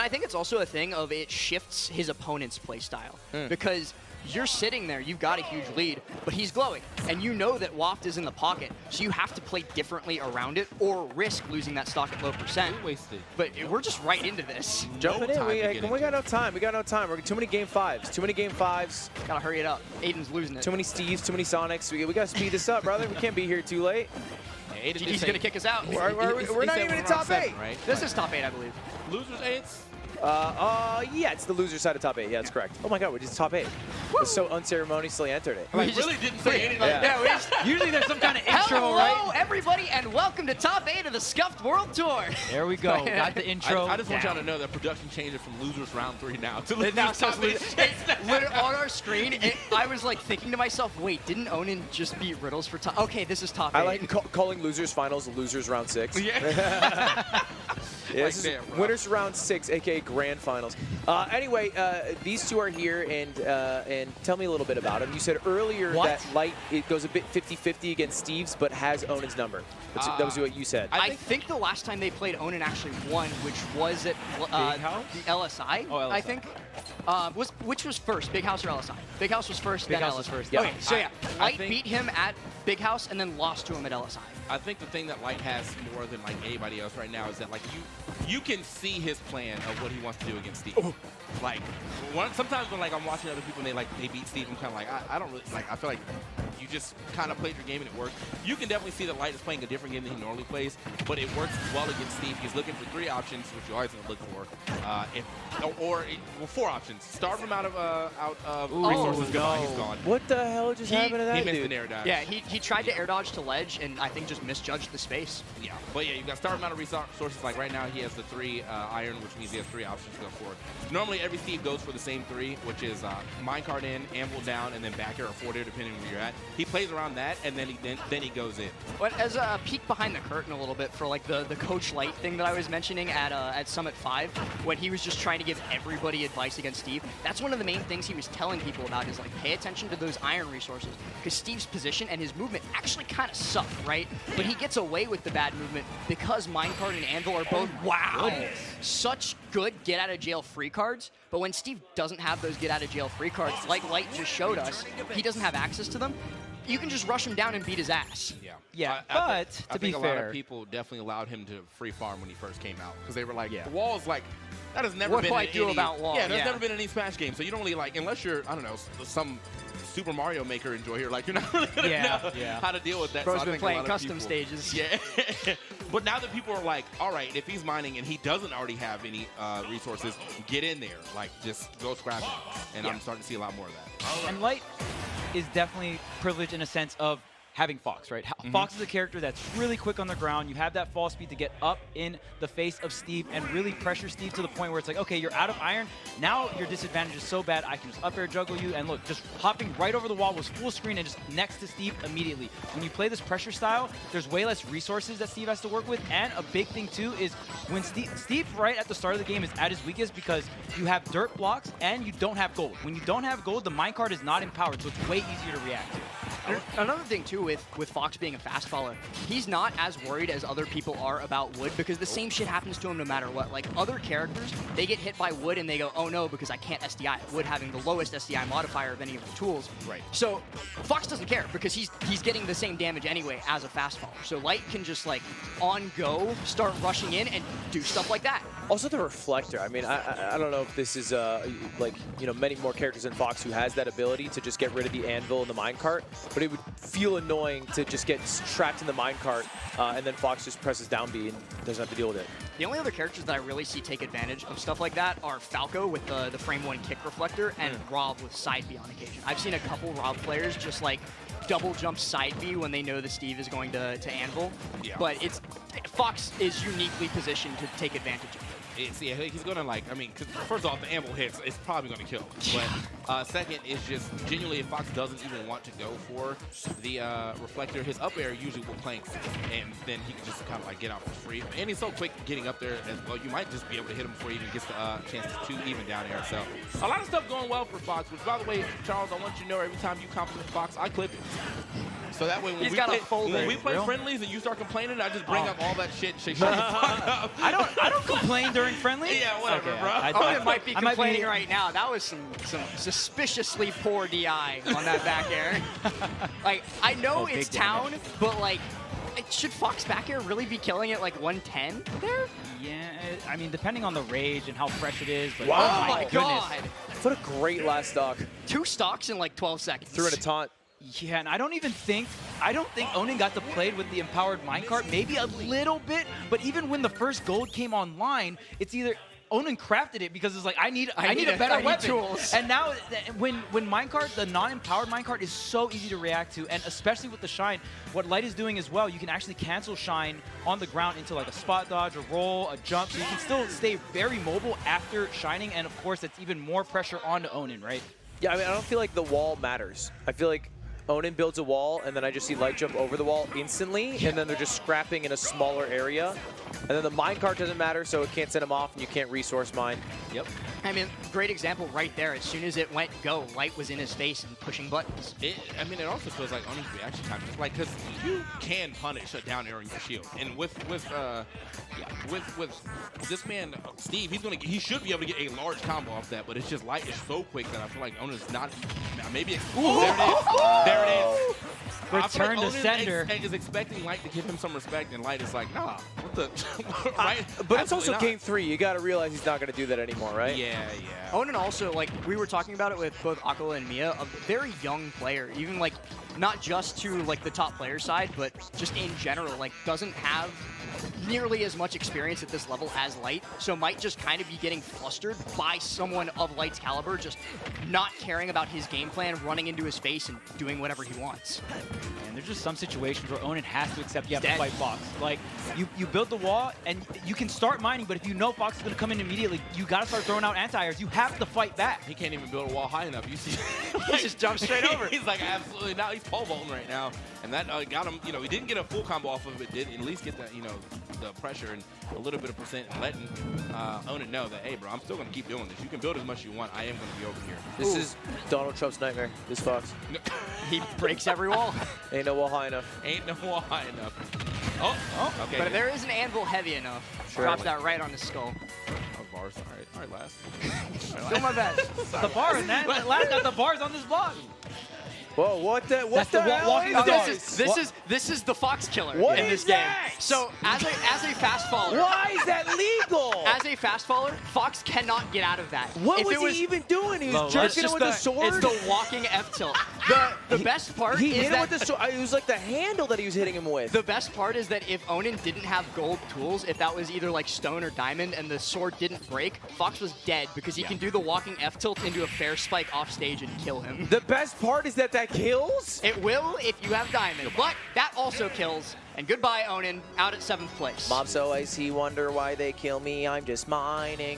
I think it's also a thing of it shifts his opponent's play style. Because you're sitting there, you've got a huge lead, but he's glowing. And you know that Waft is in the pocket, so you have to play differently around it or risk losing that stock at low percent. Wasted. But we're just right into this. Jumping in, we got no time. We got no time. We're too many game 5s. Too many game 5s. Gotta hurry it up. Aiden's losing it. Too many Steves, too many Sonics. We gotta speed this up, brother. We can't be here too late. Yeah, He's gonna kick us out. We're not even in top 8. Right? This is top 8, I believe. Losers 8s? Yeah, it's the loser side of top 8. Yeah, that's correct. Oh my God, we just top 8. It's so unceremoniously entered it. We really didn't say anything. Yeah. Usually there's some kind of intro, Hello, right? everybody, and welcome to top 8 of the Scuffed World Tour. There we go. Got the intro. I just want y'all to know that production changes from losers round 3 now to It losers now top says 8. on our screen, I was like thinking to myself, wait, didn't Onin just beat Riddles for top? Okay, this is top 8. I like calling losers finals losers round 6. Yeah. Yeah, this is winners round 6, aka grand finals. Anyway, these two are here, and tell me a little bit about them. You said earlier that Light it goes a bit 50-50 against Steve's, but has Onin's number. That was what you said. I think the last time they played Onin actually won, which was at the LSI, LSI. I think. Which was first, Big House or LSI? Big House was first, Big then House was LSI. first, Yeah. yeah. Okay, so yeah, I Light think- beat him at Big House and then lost to him at LSI. I think the thing that Light has more than like anybody else right now is that like you can see his plan of what he wants to do against Steve. Like sometimes when like I'm watching other people and they beat Steve, I'm kind of like I don't really like. I feel like you just kind of played your game and it worked. You can definitely see that Light is playing a different game than he normally plays, but it works well against Steve. He's looking for 3 options, which you always gonna look for. Well, 4 options. Starve him out of resources. Goodbye, he's gone. What the hell just happened to that He missed dude? an air dive. Yeah, he tried to air dodge to ledge and I think just misjudged the space. Yeah, but yeah, you got starve amount of resources. Like right now, he has the 3 iron, which means he has 3 options to go for. Normally, every Steve goes for the same 3, which is minecart in, anvil down, and then back air or forward air, depending on where you're at. He plays around that, and then he goes in. But as a peek behind the curtain a little bit for like the Coach Light thing that I was mentioning at Summit 5, when he was just trying to give everybody advice against Steve, that's one of the main things he was telling people about is like pay attention to those iron resources because Steve's position and his movement actually kind of suck, right? But he gets away with the bad movement because minecart and anvil are both such good get out of jail free cards. But when Steve doesn't have those get out of jail free cards, like Light just showed us, he doesn't have access to them. You can just rush him down and beat his ass. Yeah, I but think, to be a lot fair, of people definitely allowed him to free farm when he first came out because they were like, the wall is like, that has never What been do I in do any, about wall? Yeah, there's Yeah. never been any Smash game, so you don't really like, unless you're, I don't know, some Super Mario Maker enjoy here, like you're not really gonna know how to deal with that. Bro's so I been think a playing lot of custom people- stages. Yeah, but now that people are like, all right, if he's mining and he doesn't already have any resources, get in there, like just go scrap it. And I'm starting to see a lot more of that. and Light is definitely privileged in a sense of having Fox, right? Fox is a character that's really quick on the ground. You have that fall speed to get up in the face of Steve and really pressure Steve to the point where it's like, okay, you're out of iron. Now your disadvantage is so bad, I can just up air juggle you. And look, just hopping right over the wall was full screen and just next to Steve immediately. When you play this pressure style, there's way less resources that Steve has to work with. And a big thing too is when Steve right at the start of the game is at his weakest because you have dirt blocks and you don't have gold. When you don't have gold, the minecart is not empowered, so it's way easier to react to. Another thing too with Fox being a fast follower, he's not as worried as other people are about wood because the same shit happens to him no matter what. Like other characters, they get hit by wood and they go, oh no, because I can't SDI. Wood having the lowest SDI modifier of any of the tools. Right. So Fox doesn't care because he's getting the same damage anyway as a fast follower. So Light can just like on go start rushing in and do stuff like that. Also the reflector. I mean, I don't know if this is like, you know, many more characters than Fox who has that ability to just get rid of the anvil and the minecart, but it would feel annoying to just get trapped in the minecart and then Fox just presses down B and doesn't have to deal with it. The only other characters that I really see take advantage of stuff like that are Falco with the frame 1 kick reflector and Rob with side B on occasion. I've seen a couple Rob players just like double jump side B when they know the Steve is going to anvil, but Fox is uniquely positioned to take advantage of it. Yeah, he's gonna like, I mean, cause first off, the anvil hits, it's probably gonna kill him. But second is just genuinely, if Fox doesn't even want to go for the reflector, his up air usually will plank, and then he can just kind of like get out for free. And he's so quick getting up there as well, you might just be able to hit him before he even gets the chance to even down air. So a lot of stuff going well for Fox, which by the way, Charles, I want you to know every time you compliment Fox, I clip it. So that way when He's we got a play, folder. when we play Real? friendlies and you start complaining, I just bring up all that shit and say, shut the fuck up. I don't complain during friendly. Yeah, whatever, Okay, bro. Onin might be I might be- complaining right now. That was some suspiciously poor DI on that back air. Like, I know Oh, it's big town, damage. but like, should Fox back air really be killing it like 110 there? Yeah, I mean, depending on the rage and how fresh it is. But Wow. Oh my goodness. god. What a great last stock. 2 stocks in like 12 seconds. Threw in a taunt. Yeah, and I don't think Onin got to play with the empowered minecart, maybe a little bit, but even when the first gold came online, it's either Onin crafted it because it's like I need a better weapon. Tools. And now when minecart, the non-empowered minecart is so easy to react to, and especially with the shine, what Light is doing as well, you can actually cancel shine on the ground into like a spot dodge, a roll, a jump, so you can still stay very mobile after shining, and of course that's even more pressure onto Onin, right? Yeah, I mean, I don't feel like the wall matters. I feel like Onin builds a wall, and then I just see Light jump over the wall instantly, and then they're just scrapping in a smaller area. And then the minecart doesn't matter, so it can't send him off, and you can't resource mine. Yep. I mean, great example right there. As soon as it went go, Light was in his face and pushing buttons. I mean, it also feels like Onin's reaction time, like, because you can punish a down air on your shield, and with this man Steve, he should be able to get a large combo off that, but it's just Light is so quick that I feel like Onin's not. Maybe there it is. Return to Onin sender. is expecting Light to give him some respect, and Light is like, nah, what the right? But it's also Absolutely not. game 3. You got to realize he's not going to do that anymore, right? Yeah. Onin also, like, we were talking about it with both Aquila and Mia, a very young player, even, like, not just to, like, the top player side, but just in general, like, doesn't have nearly as much experience at this level as Light, so might just kind of be getting flustered by someone of Light's caliber, just not caring about his game plan, running into his face and doing whatever he wants. And there's just some situations where Onin has to accept you have Dead. to fight Fox. Like, you build the wall, and you can start mining, but if you know Fox is going to come in immediately, you got to start throwing out anti-airs. You have to fight back. He can't even build a wall high enough. You see, He just jumps straight over. He's like, absolutely not. He's pole vaulting right now, and that got him. You know, he didn't get a full combo off of it, did at least get that, you know, the pressure and a little bit of percent, and letting Onin know that, hey, bro, I'm still gonna keep doing this. You can build as much as you want. I am gonna be over here. This is Donald Trump's nightmare, this Fox. He breaks every wall. Ain't no wall high enough. Ain't no wall high enough. Oh, okay. But if there is an anvil heavy enough, Sure. drops that right on his skull. Oh, bars. All right, last. Do my best. The bars, man. Last got the bars on this block. Whoa, what the That's the hell walking- is Oh, this? this is the Fox killer What in is this game. that? So as a fast faller, Why is that legal? as a fast faller, Fox cannot get out of that. What If was it was he even doing? He was Low, It's jerking it just with the a sword? It's the walking F tilt. The best part He is hit it that with the sword. It was like the handle that he was hitting him with. the best part is that if Onin didn't have gold tools, if that was either like stone or diamond, and the sword didn't break, Fox was dead because he can do the walking F tilt into a fair spike off stage and kill him. The best part is that kills? It will if you have diamond, but that also kills. And goodbye, Onin, out at 7th place. Mobs always he wonder why they kill me. I'm just mining.